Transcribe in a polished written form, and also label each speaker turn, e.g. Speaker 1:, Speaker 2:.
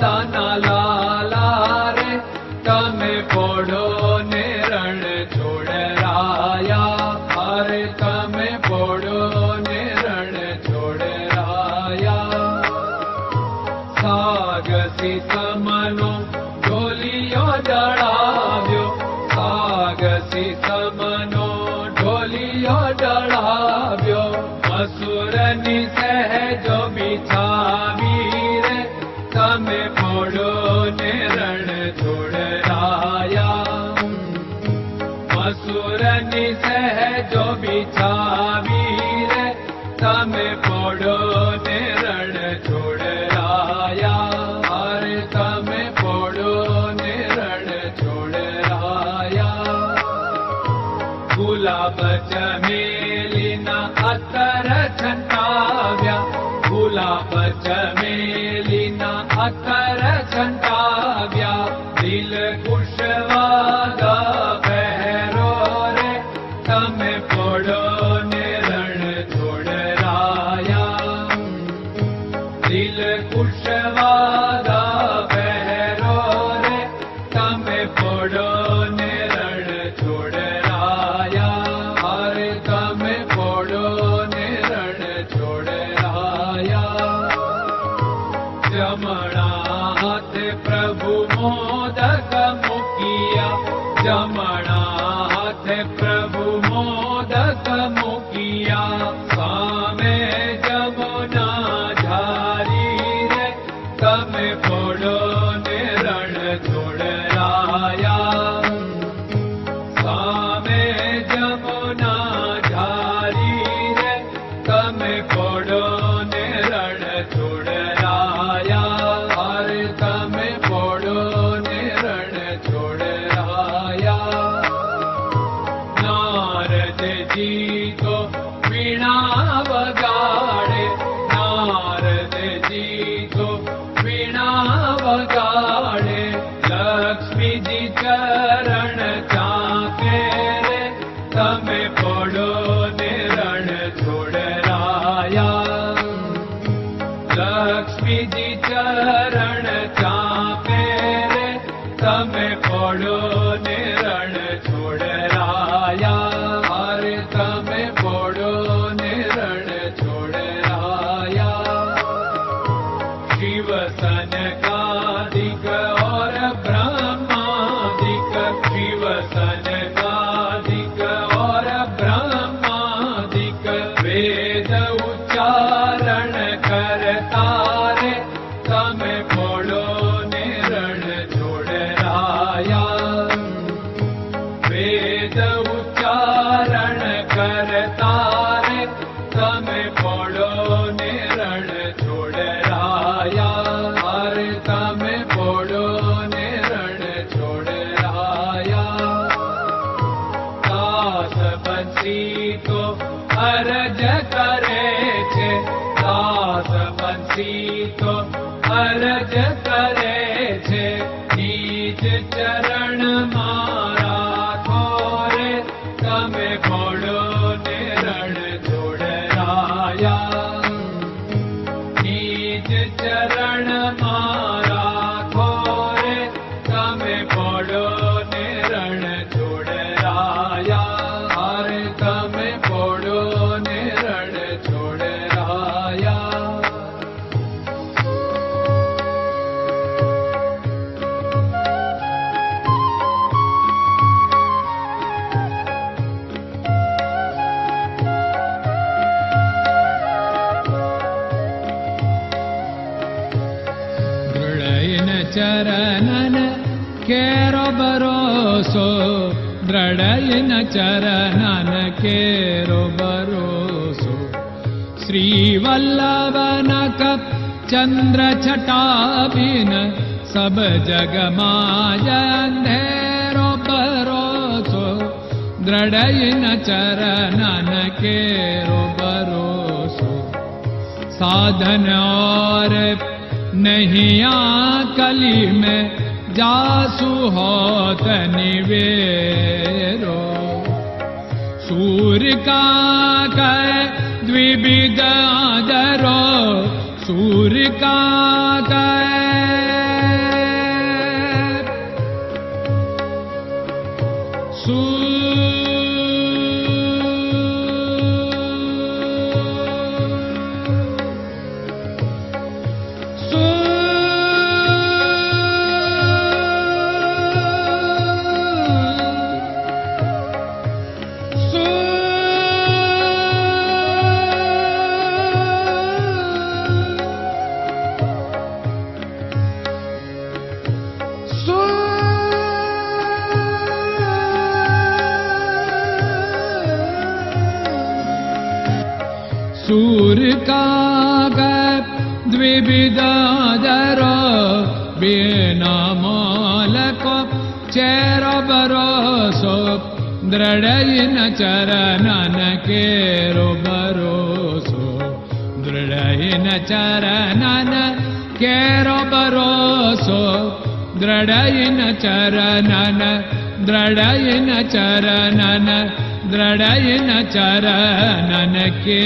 Speaker 1: દાના લાલા રે તમે પોડો ને રણ છોડરાયા. અરે તમે પોડો ને રણ છોડરાયા. સાગસી સમનો ઢોલિયો જડાવ્યો. સાગસી સમનો ઢોલિયો જડાવ્યો. અસુરની સહેજો બિછાવી રે તમે પોડો ને રણ છોડરાયા. અસુરની સહેજો બિછાવી રે તમે પોડો ને રણ છોડરાયા. અરે તમે પોડો ને રણ છોડરાયા. ગુલાબ ચમેલીના અત્તર છંટાવ્યા. ગુલાબ ચમેલીના અત્તર છંટાવ્યા. દિલ કુશવાદા પહેરો રે તમે પોડો ને રણ છોડરાયા. દિલ કુશવાદા પહેરો રે તમે પોડો ને રણ છોડરાયા. અરે તમે પોડો ને રણ છોડરાયા. જમણા હાથે પ્રભુ મોદક મૂકિયા. જમણા હાથે પ્રભુ મોદક મૂકિયા. સામે જમુના ઝારી રે તમે પોડો ને રણ છોડરાયા. સામે જમુના ઝારી રે તમે પોડો ને રણ છોડરાયા. અરે તમે પોડો ને રણ છોડરાયા. નારદજી તો વીણા વગાડે. નારદજી તો વીણા વગાડે. લક્ષ્મીજી ચરણ ચાકે રે તમે પોડો ને રણ છોડરાયા. લક્ષ્મીજી ચરણ ચાપે રે તમે પોડો ને રણ છોડરાયા. અરે તમે પોડો ને રણ છોડરાયા. શિવ સનકાદિક और ब्रह्मादिक. शिव सनकादिक और ब्रह्मादिक. वेद उच्चारण करता रे તમે પોડો ને રણ છોડરાયા. વેદ ઉચ્ચારણ કરતા રે તમે પોડો ને રણ છોડરાયા. અરે તમે પોડો ને રણ છોડરાયા. દાસ બંસી તો અરજ કરે છે. દાસ બંસી તો અરજ કરે છે. નીચ ચરણ મારા થોરે તમે પોડો ને રણ છોડરાયા. નીચ ચરણ મારા થોરે તમે પોડો ને રણ છોડરાયા. અરે તમે પોડો ને રણ છોડરાયા. ચરણન કેરો ભરોસો. દ્રઢયન ચરણન કેરો ભરોસો. શ્રી વલ્લભન કપ ચંદ્ર છટાબિન સબ જગમાં અંધેરો ભરોસો. દ્રઢયન ચરણન કેરો ભરોસો. साधन और नहीं कली में जासु होत निवेरो। सूर्य का कह द्विविध आदरो, सूर्य का कह दुर्काग द्विविदादर बिना मोलको चेरो भरोसो दृढ़ चरणन केरो भरोसो दृढ़ चरणन केरो भरोसो दृढ़ चरणन दृढ़ चरणन दृढ़ चरणन के